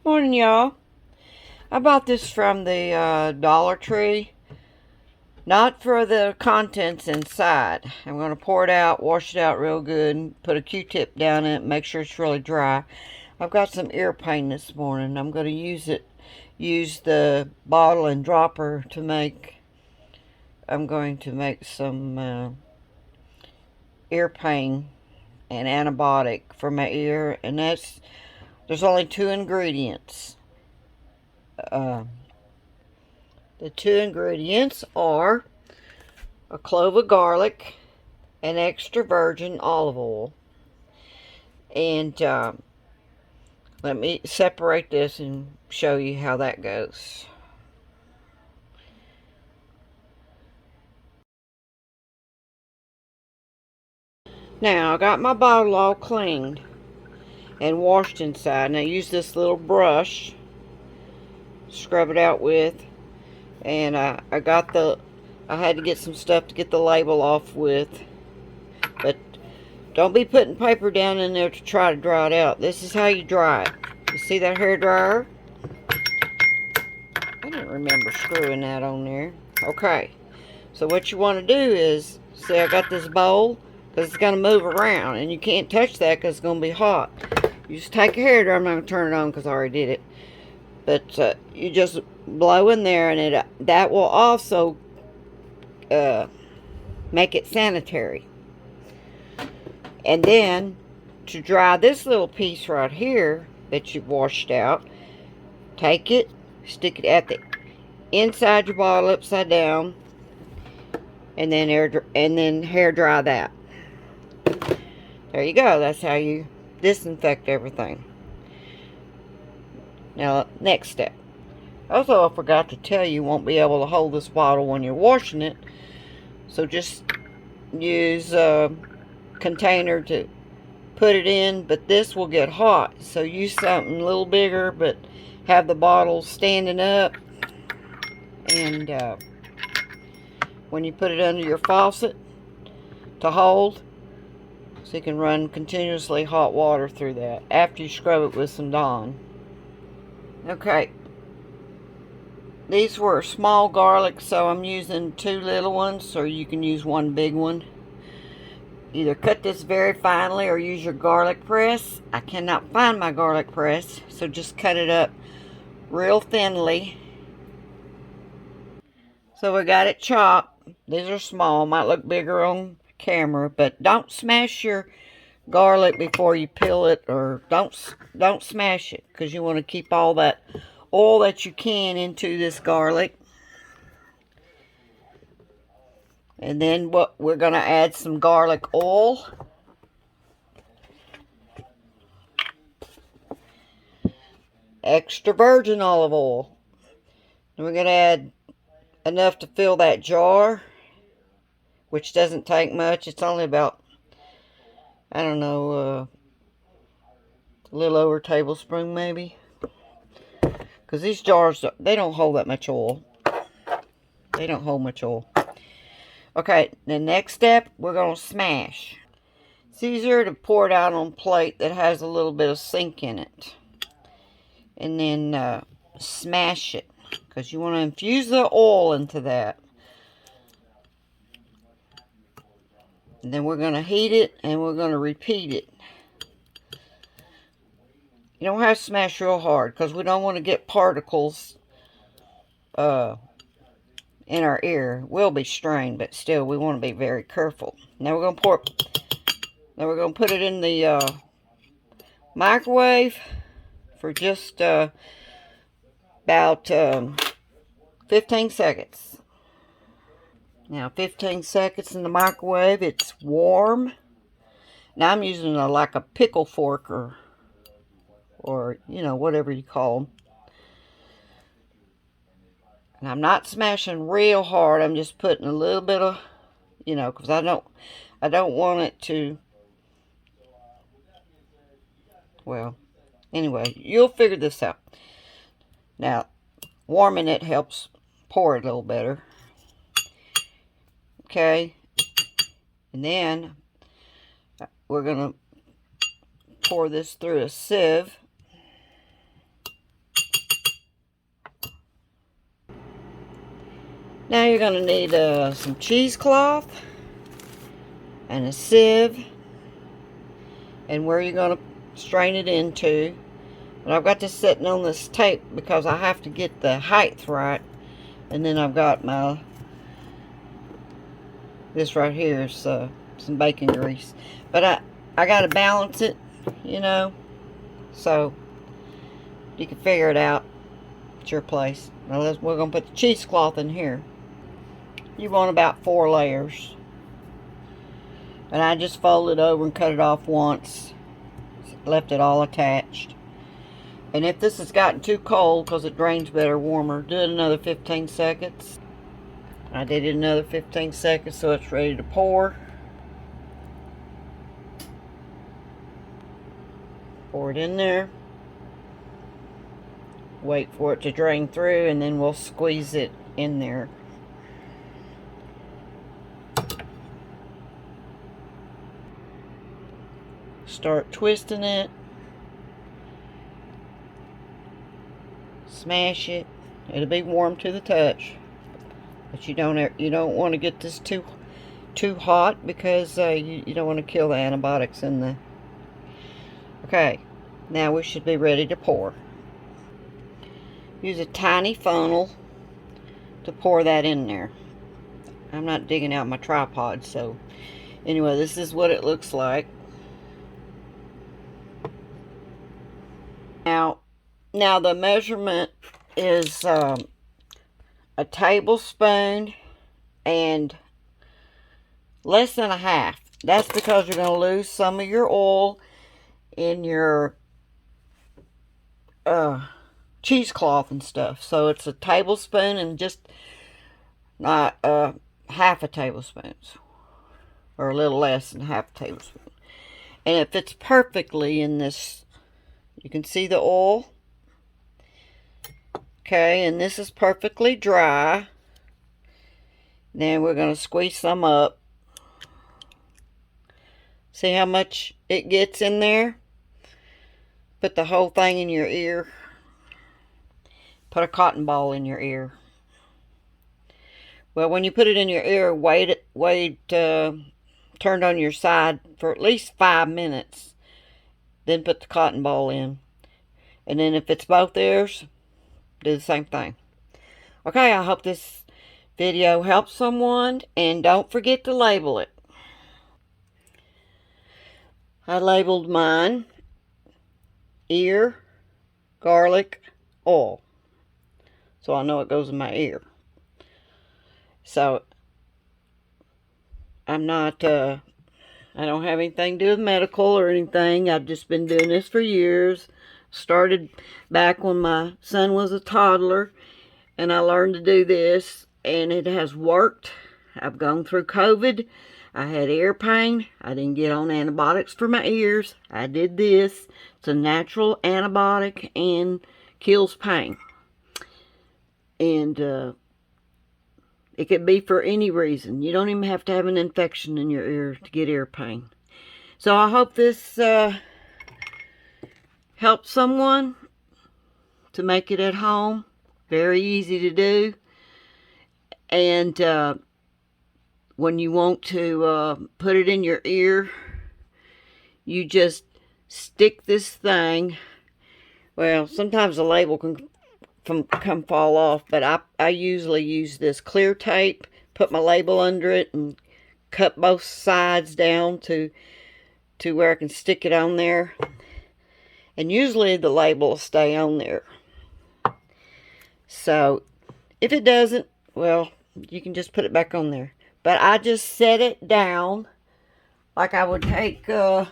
Morning, y'all. I bought this from the Dollar Tree. Not for the contents inside. I'm going to pour it out, wash it out real good, and put a Q-tip down it, make sure it's really dry. I've got some ear pain this morning. I'm going to use the bottle and dropper to make, I'm going to make some ear pain and antibiotic for my ear, and there's only 2 ingredients. The 2 ingredients are a clove of garlic, and extra virgin olive oil. And let me separate this and show you how that goes. Now, I got my bottle all cleaned and washed inside. And I use this little brush, scrub it out with. And I had to get some stuff to get the label off with. But don't be putting paper down in there to try to dry it out. This is how you dry it. You see that hair dryer? I didn't remember screwing that on there. Okay. So what you want to do is, see, I got this bowl, because it's going to move around, and you can't touch that because it's going to be hot. You just take a hair dryer. I'm not going to turn it on because I already did it. But you just blow in there, and that will also make it sanitary. And then, to dry this little piece right here that you've washed out, take it, stick it at the inside your bottle upside down, and then hair dry that. There you go. That's how you disinfect everything. Now, next step. Also, I forgot to tell you, won't be able to hold this bottle when you're washing it. So just use a container to put it in, but this will get hot. So use something a little bigger, but have the bottle standing up. And when you put it under your faucet to hold, so you can run continuously hot water through that after you scrub it with some Dawn. Okay. These were small garlic, so I'm using 2 little ones, or you can use 1 big one. Either cut this very finely or use your garlic press. I cannot find my garlic press, so just cut it up real thinly. So we got it chopped. These are small, might look bigger on camera, but don't smash your garlic before you peel it, or don't smash it, because you want to keep all that oil that you can into this garlic. And then we're going to add some garlic oil. Extra virgin olive oil. And we're going to add enough to fill that jar, which doesn't take much. It's only about, I don't know, a little over a tablespoon maybe. Because these jars, they don't hold that much oil. They don't hold much oil. Okay, the next step, we're going to smash. It's easier to pour it out on a plate that has a little bit of sink in it. And then smash it, because you want to infuse the oil into that. And then we're going to heat it, and we're going to repeat it. You don't have to smash real hard, because we don't want to get particles in our ear. Will be strained, but still, we want to be very careful. Now we're going to put it in the microwave for just about 15 seconds. Now, 15 seconds in the microwave. It's warm. Now I'm using like a pickle fork or you know, whatever you call them. And I'm not smashing real hard. I'm just putting a little bit of, you know, because I don't want it to, well, anyway, you'll figure this out. Now, warming it helps pour it a little better. Okay. And then we're going to pour this through a sieve. Now you're going to need some cheesecloth and a sieve and where you're going to strain it into. But I've got this sitting on this tape because I have to get the height right. And then I've got this right here is some bacon grease. But I got to balance it, you know, so you can figure it out at your place. Now we're going to put the cheesecloth in here. You want about 4 layers. And I just folded over and cut it off once. Left it all attached. And if this has gotten too cold, because it drains better warmer, do it another 15 seconds. I did it another 15 seconds, so it's ready to pour. Pour it in there. Wait for it to drain through, and then we'll squeeze it in there. Start twisting it. Smash it. It'll be warm to the touch, but you don't want to get this too hot because you don't want to kill the antibiotics in the. Okay, now we should be ready to pour. Use a tiny funnel to pour that in there. I'm not digging out my tripod, so anyway, this is what it looks like. Now the measurement is a tablespoon and less than a half. That's because you're going to lose some of your oil in your cheesecloth and stuff. So it's a tablespoon and just not half a tablespoon, or a little less than half a tablespoon. And it fits perfectly in this. You can see the oil. Okay, and this is perfectly dry. Then we're going to squeeze some up. See how much it gets in there? Put the whole thing in your ear. Put a cotton ball in your ear. Well, when you put it in your ear, wait turned on your side for at least 5 minutes. Then put the cotton ball in. And then if it's both ears, do the same thing. Okay, I hope this video helps someone, and don't forget to label it. I labeled mine ear garlic oil, so I know it goes in my ear. So I don't have anything to do with medical or anything. I've just been doing this for years. Started back when my son was a toddler, and I learned to do this, and it has worked. I've gone through COVID. I had ear pain. I didn't get on antibiotics for my ears. I did this. It's a natural antibiotic and kills pain. And it could be for any reason. You don't even have to have an infection in your ear to get ear pain. So I hope this helps someone to make it at home. Very easy to do. And when you want to put it in your ear, you just stick this thing. Well, sometimes the label can fall off, but I usually use this clear tape, put my label under it, and cut both sides down to where I can stick it on there. And usually the label will stay on there. So if it doesn't, well, you can just put it back on there. But I just set it down like I would take something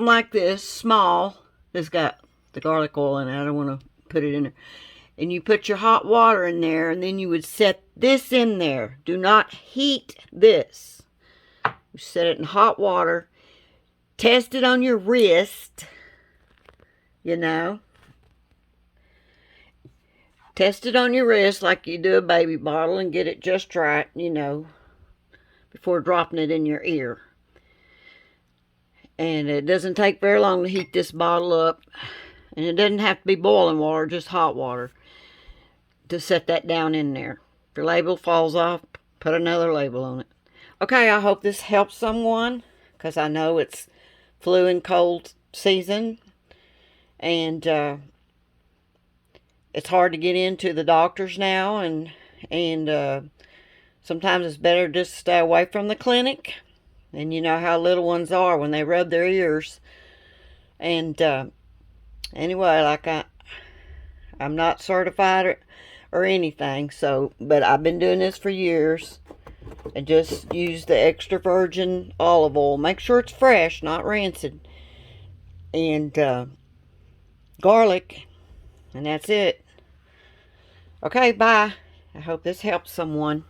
like this, small. It's got the garlic oil in it. I don't want to put it in there. And you put your hot water in there, and then you would set this in there. Do not heat this. You set it in hot water. Test it on your wrist, you know. Test it on your wrist like you do a baby bottle and get it just right, you know, before dropping it in your ear. And it doesn't take very long to heat this bottle up. And it doesn't have to be boiling water, just hot water. to set that down in there. If your label falls off, put another label on it. Okay, I hope this helps someone, because I know it's flu and cold season, and it's hard to get into the doctors now, and sometimes it's better just to stay away from the clinic. And you know how little ones are when they rub their ears. And anyway, like I'm not certified or anything, so, but I've been doing this for years. And just use the extra virgin olive oil. Make sure it's fresh, not rancid. And garlic. And that's it. Okay, bye. I hope this helps someone.